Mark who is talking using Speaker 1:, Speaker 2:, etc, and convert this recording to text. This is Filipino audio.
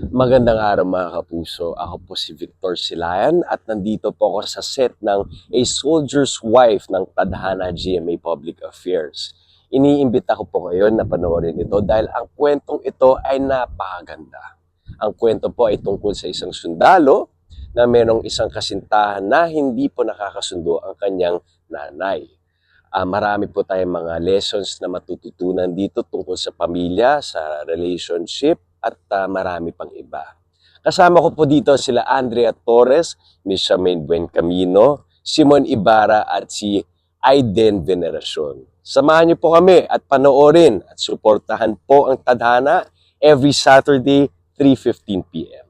Speaker 1: Magandang araw mga kapuso. Ako po si Victor Silayan at nandito po ako sa set ng A Soldier's Wife ng Tadhana GMA Public Affairs. Iniimbita ko po kayo na panoorin ito dahil ang kwentong ito ay napakaganda. Ang kwento po ay tungkol sa isang sundalo na merong isang kasintahan na hindi po nakakasundo ang kanyang nanay. Marami po tayong mga lessons na matututunan dito tungkol sa pamilya, sa relationship, at marami pang iba. Kasama ko po dito sila Andrea Torres, Miss Charmaine Buencamino, Simon Ibarra at si Aiden Veneracion. Samahan niyo po kami at panoorin at suportahan po ang Tadhana every Saturday 3:15 p.m.